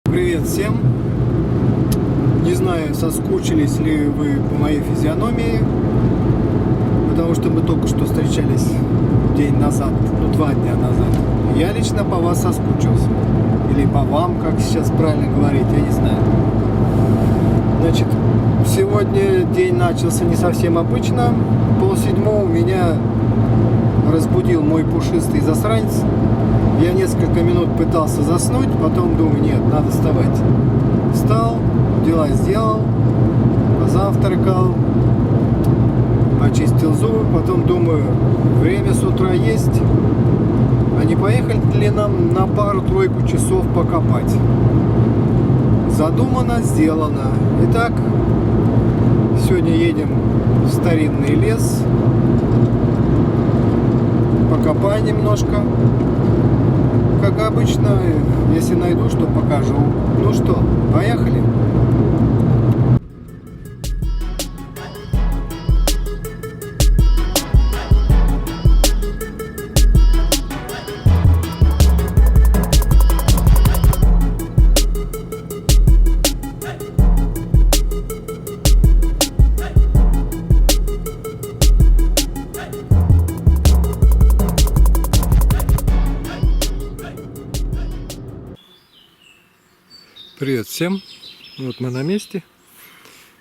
Привет всем! Не знаю, соскучились ли вы по моей физиономии, потому что мы только что встречались день назад, 2 дня назад. Я лично по вас соскучился. Или по вам, как сейчас правильно говорить, я не знаю. Значит, сегодня день начался не совсем обычно. 6:30 меня разбудил мой пушистый засранец. Я несколько минут пытался заснуть, потом думаю, нет, надо вставать. Встал, дела сделал, позавтракал, почистил зубы, потом думаю, время с утра есть, а не поехали ли нам на пару-тройку часов покопать? Задумано, сделано. Итак, сегодня едем в старинный лес, покопаем немножко. Как обычно, если найду, что покажу. Ну что, поехали? Привет всем! Вот мы на месте.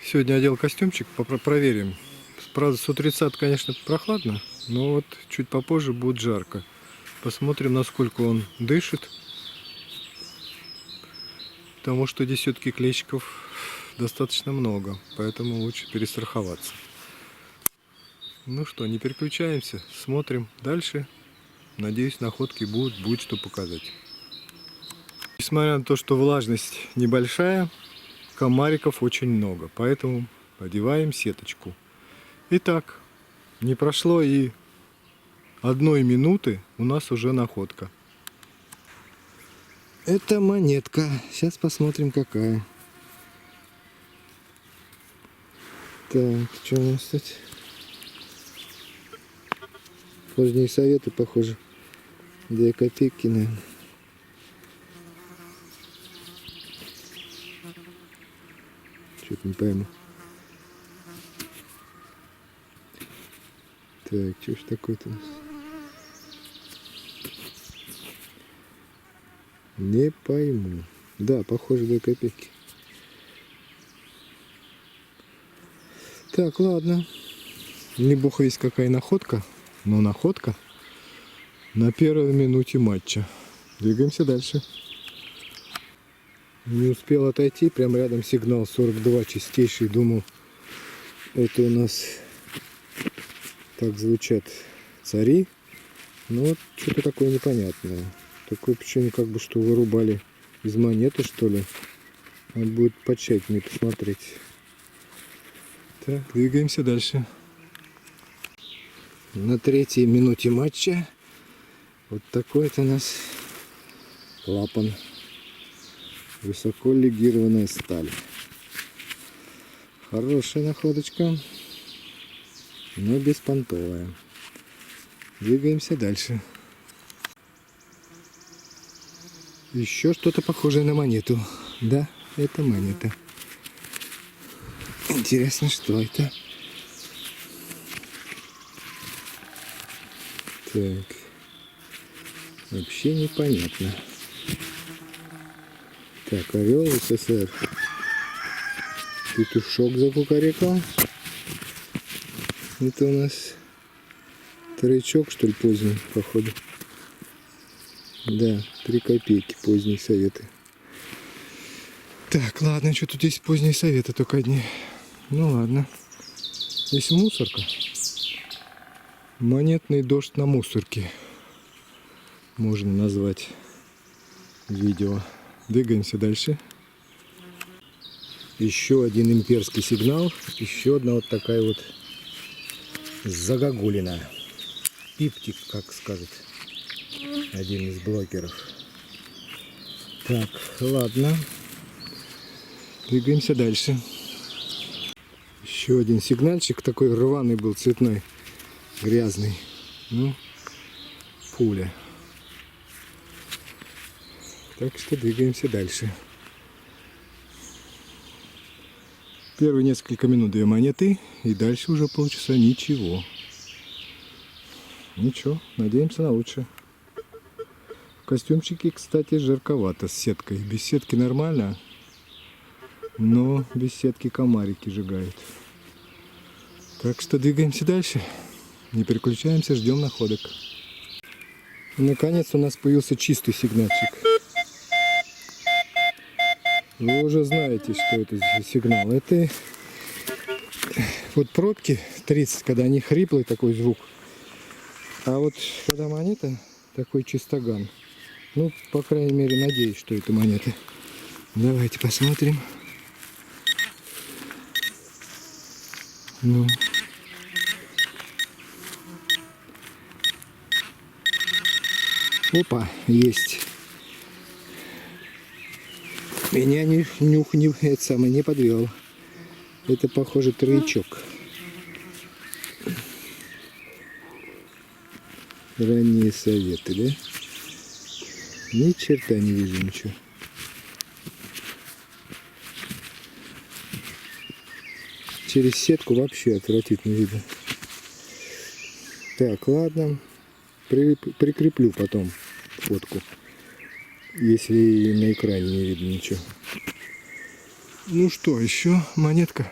Сегодня одел костюмчик, проверим. Правда, с утреца, конечно, прохладно, но вот чуть попозже будет жарко. Посмотрим, насколько он дышит. Потому что здесь все-таки клещиков достаточно много, поэтому лучше перестраховаться. Ну что, не переключаемся, смотрим дальше. Надеюсь, находки будет что показать. Несмотря на то, что влажность небольшая, комариков очень много, поэтому одеваем сеточку. Итак, не прошло и 1 минуты, у нас уже находка. Это монетка. Сейчас посмотрим, какая. Так, что у нас тут? Поздние советы, похоже. 2 копейки, наверное. Что-то не пойму. Так, что ж такое-то у нас? Не пойму. Да, похоже, 2 копейки. Так, ладно. Не бог весть какая находка, но находка на 1-й минуте матча. Двигаемся дальше. Не успел отойти, прям рядом сигнал 42 чистейший, думал, это у нас так звучат цари. Но вот что-то такое непонятное. Такое впечатление, как бы что вырубали из монеты, что ли. Надо будет потщательнее посмотреть. Так, двигаемся дальше. На 3-й минуте матча вот такой-то у нас клапан. Высоко легированная сталь. Хорошая находочка, но беспонтовая. Двигаемся дальше. Еще что-то похожее на монету. Да, это монета. Интересно, что это? Так. Вообще непонятно. Так, орел СССР. Петушок закукарекал. Это у нас тройчок, что ли, поздний, походу. Да, 3 копейки, поздние советы. Так, ладно, что тут есть поздние советы только одни. Ну ладно. Здесь мусорка. Монетный дождь на мусорке. Можно назвать видео. Двигаемся дальше. Еще один имперский сигнал. Еще одна вот такая вот загогулина. Пиптик, как скажет один из блогеров. Так, ладно. Двигаемся дальше. Еще один сигнальчик. Такой рваный был, цветной, грязный. Ну, пуля. Так что двигаемся дальше. Первые несколько минут 2 монеты, и дальше уже полчаса ничего. Ничего, надеемся на лучшее. В костюмчике, кстати, жарковато с сеткой. Без сетки нормально, но без сетки комарики сжигают. Так что двигаемся дальше. Не переключаемся, ждем находок. И, наконец у нас появился чистый сигнальчик. Вы уже знаете, что это за сигнал. Это вот пробки 30, когда они хриплый такой звук. А вот когда монета, такой чистоган. Ну, по крайней мере, надеюсь, что это монета. Давайте посмотрим. Ну. Опа, есть. Меня нюх не подвел. Это, похоже, троечок. Ранние советы, да? Ни черта не вижу ничего. Через сетку вообще отвратительно видно. Так, ладно. Прикреплю потом фотку, если на экране не видно ничего. Ну что, еще монетка.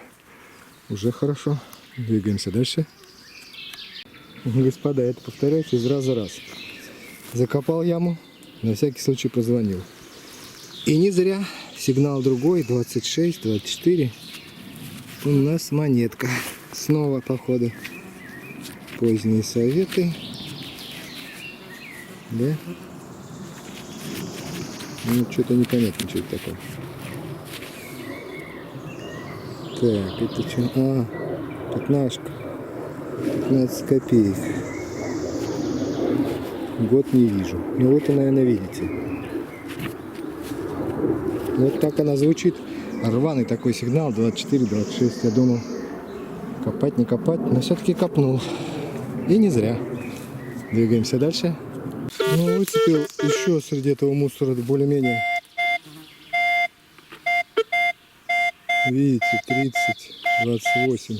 Уже хорошо. Двигаемся дальше. Господа, это повторяется из раза в раз. Закопал яму, на всякий случай позвонил. И не зря. Сигнал другой, 26, 24. У нас монетка. Снова, походу, поздние советы. Да? Ну, что-то непонятно, что это такое. Так, это что? А, пятнашка. 15 копеек. Год не вижу. Ну вот и, наверное, видите. Вот так она звучит. Рваный такой сигнал, 24-26. Я думал, копать, не копать, но все-таки копнул. И не зря. Двигаемся дальше. Ну, выцепил еще среди этого мусора более-менее. Видите, 30, 28.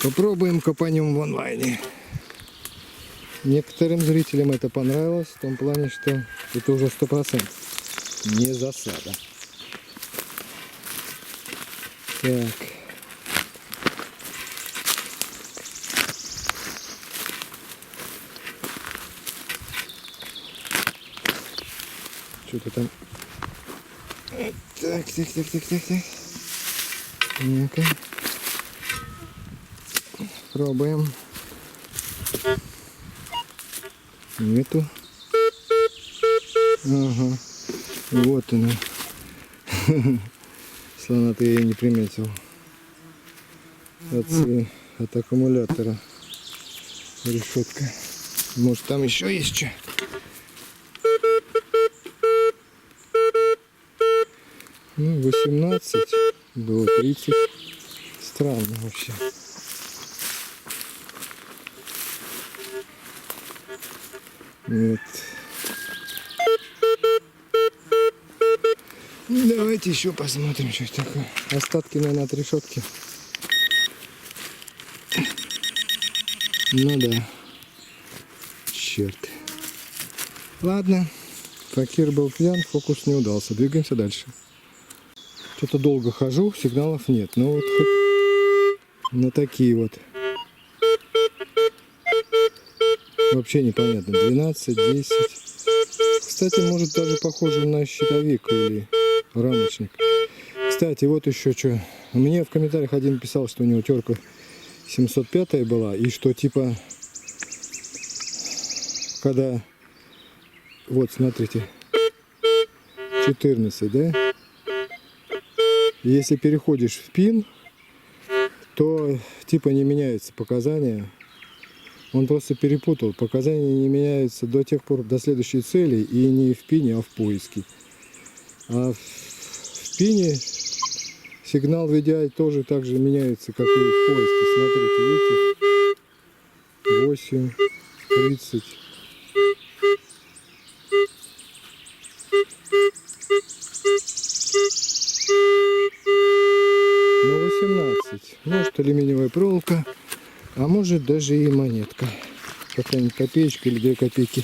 Попробуем копанием в онлайне. Некоторым зрителям это понравилось, в том плане, что это уже 100% не засада. Так. Что-то там. Так. Ну-ка. Пробуем. Нету. Ага. Вот она. Слона-то я не приметил. От аккумулятора. Решетка. Может, там еще есть что? Ну, 18 до 30. Странно вообще. Нет. Давайте еще посмотрим, что это такое. Остатки, наверное, от решетки. Ну да. Черт. Ладно. Факир был пьян, фокус не удался. Двигаемся дальше. Что-то долго хожу, сигналов нет. Но вот хоть на такие вот. Вообще непонятно. 12, 10. Кстати, может даже похоже на щитовик или рамочник. Кстати, вот еще что. Мне в комментариях один писал, что у него терка 705 была. И что типа, когда... Вот, смотрите. 14, да? Если переходишь в пин, то типа не меняются показания. Он просто перепутал. Показания не меняются до тех пор, до следующей цели, и не в пине, а в поиске. А в пине сигнал VDI тоже так же меняется, как и в поиске. Смотрите, видите? 8, 30. Ну, 18. Может, алюминиевая проволока, а может даже и монетка. Какая-нибудь копеечка или 2 копейки.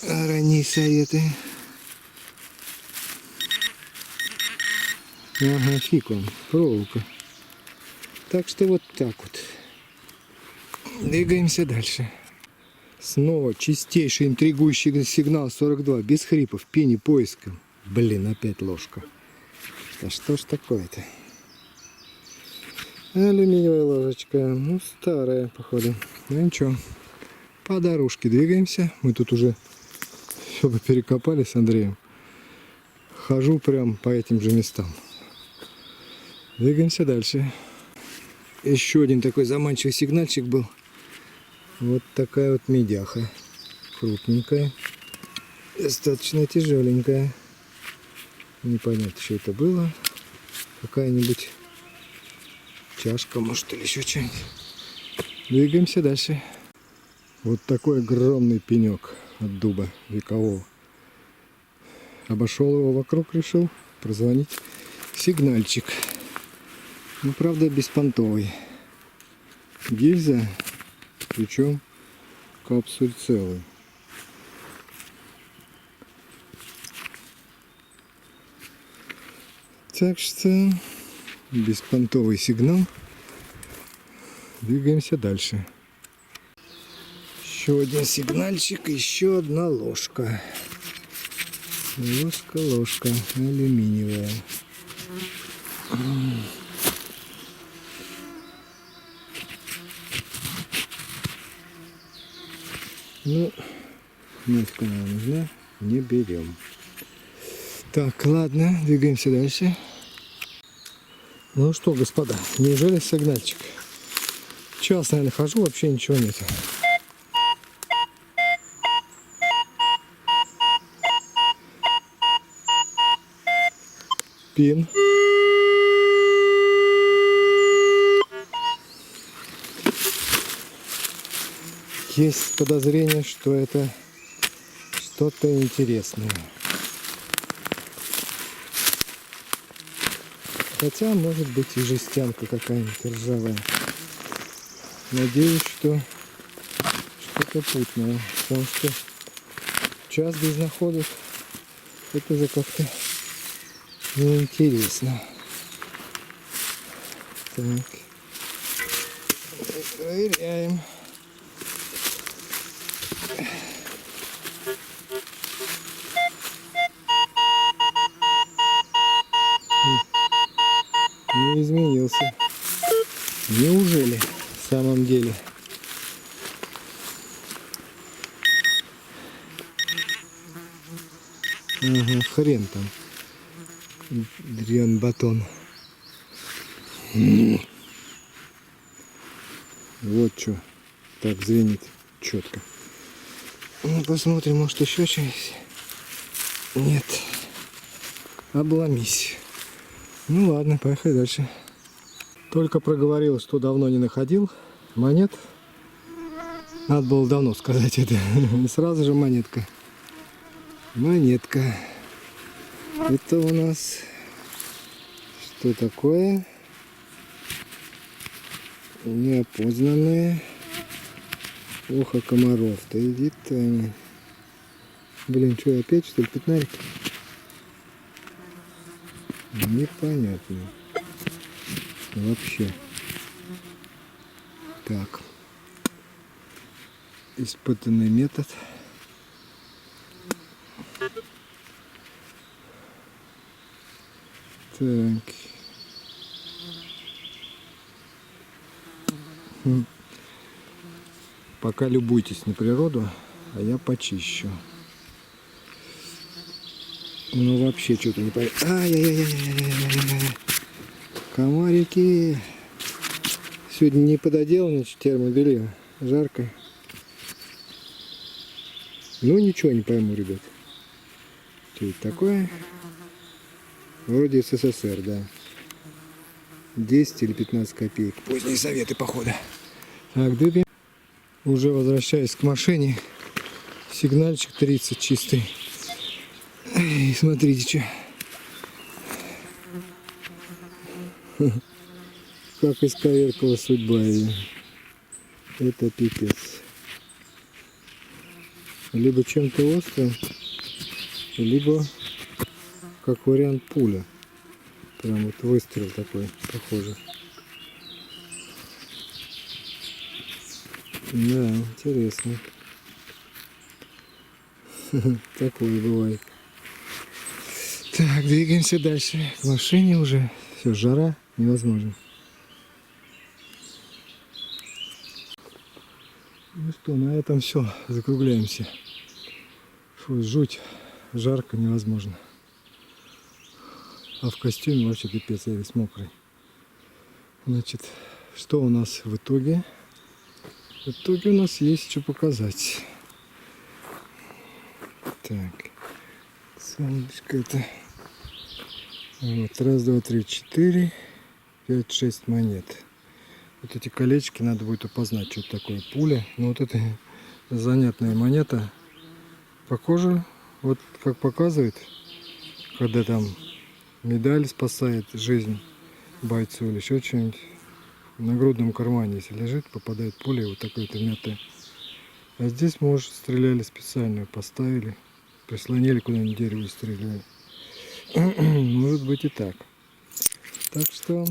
Ранние советы. Ага, фиг вам, проволока. Так что вот так вот. Двигаемся дальше. Снова чистейший интригующий сигнал 42. Без хрипов, пени, поиска. Блин, опять ложка. Да что ж такое-то? Алюминиевая ложечка. Ну, старая, походу. Ну ничего. По дорожке двигаемся. Мы тут уже все бы перекопали с Андреем. Хожу прям по этим же местам. Двигаемся дальше. Еще один такой заманчивый сигнальчик был. Вот такая вот медяха. Крупненькая. Достаточно тяжеленькая. Непонятно, что это было. Какая-нибудь чашка, может, или еще что-нибудь. Двигаемся дальше. Вот такой огромный пенек от дуба векового. Обошел его вокруг, решил прозвонить. Сигнальчик. Ну, правда, беспонтовый. Гильза, причем капсуль целый. Так что беспонтовый сигнал. Двигаемся дальше. Еще один сигнальчик, еще одна ложка. Ложка алюминиевая. Ну, нитка нам нужна, не берем. Так, ладно, двигаемся дальше. Ну что, господа, неужели сигнальчик? Час, наверное, хожу, вообще ничего нет. Пин. Есть подозрение, что это что-то интересное. Хотя, может быть, и жестянка какая-нибудь ржавая. Надеюсь, что что-то путное. Потому что час без находок это уже как-то неинтересно. Так. Проверяем. Не изменился. Неужели в самом деле? Ага, хрен там. Дрян батон. Вот что. Так звенит четко. Ну, посмотрим, может еще что-нибудь. Нет. Обломись. Ну ладно, поехали дальше. Только проговорил, что давно не находил монет. Надо было давно сказать это. Сразу же монетка. Монетка. Это у нас что такое? Неопознанные. Ох, а комаров-то иди-то они. Блин, что, опять что ли пятнарик? Непонятно. Вообще. Так. Испытанный метод. Так. Пока любуйтесь на природу, а я почищу. Ну вообще что-то не понятно. Ай-яй-яй-яй-яй-яй-яй-яй. Комарики. Сегодня не пододелано термобелье. Жарко. Ну ничего не пойму, ребят. Что это такое? Вроде СССР, да. 10 или 15 копеек. Поздние советы, походу. Так, двигаем. Уже возвращаюсь к машине. Сигнальчик 30 чистый. И смотрите, что. Как исковеркала судьба ее. Это пипец. Либо чем-то острым, либо как вариант пуля. Прям вот выстрел такой, похоже. Да, интересно. Такое бывает. Так, двигаемся дальше. К машине уже. Все, жара невозможно. Ну что, на этом все. Закругляемся. Фу, жуть. Жарко невозможно. А в костюме вообще пипец, я весь мокрый. Значит, что у нас в итоге? В итоге у нас есть что показать. Так. Солнышко это. Вот, раз, два, три, 4, 5, 6 монет. Вот эти колечки надо будет опознать, что это такое пуля. Но вот это занятная монета. Похоже, вот как показывает, когда там медаль спасает жизнь бойцу или еще что-нибудь. В нагрудном кармане, если лежит, попадает пуля, вот такой-то мятая. А здесь, может, стреляли специально, поставили, прислонили куда-нибудь дерево и стреляли. Может быть и так. Так что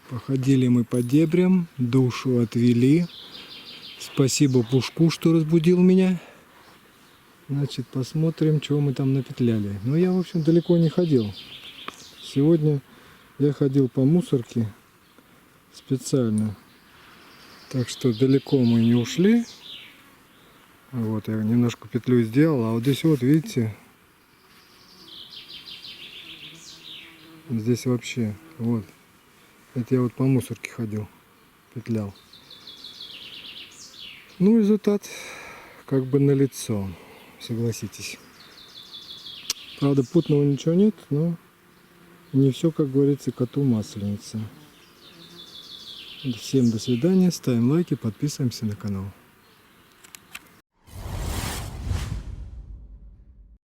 походили мы по дебрям, душу отвели. Спасибо Пушку, что разбудил меня. Значит, посмотрим, чего мы там напетляли. Но я, в общем, далеко не ходил. Сегодня я ходил по мусорке специально. Так что далеко мы не ушли. Вот, я немножко петлю сделал. А вот здесь вот, видите, здесь вообще, вот. Это я вот по мусорке ходил, петлял. Ну, результат как бы налицо, согласитесь. Правда, путного ничего нет, но не все, как говорится, коту масленица. Всем до свидания, ставим лайки, подписываемся на канал.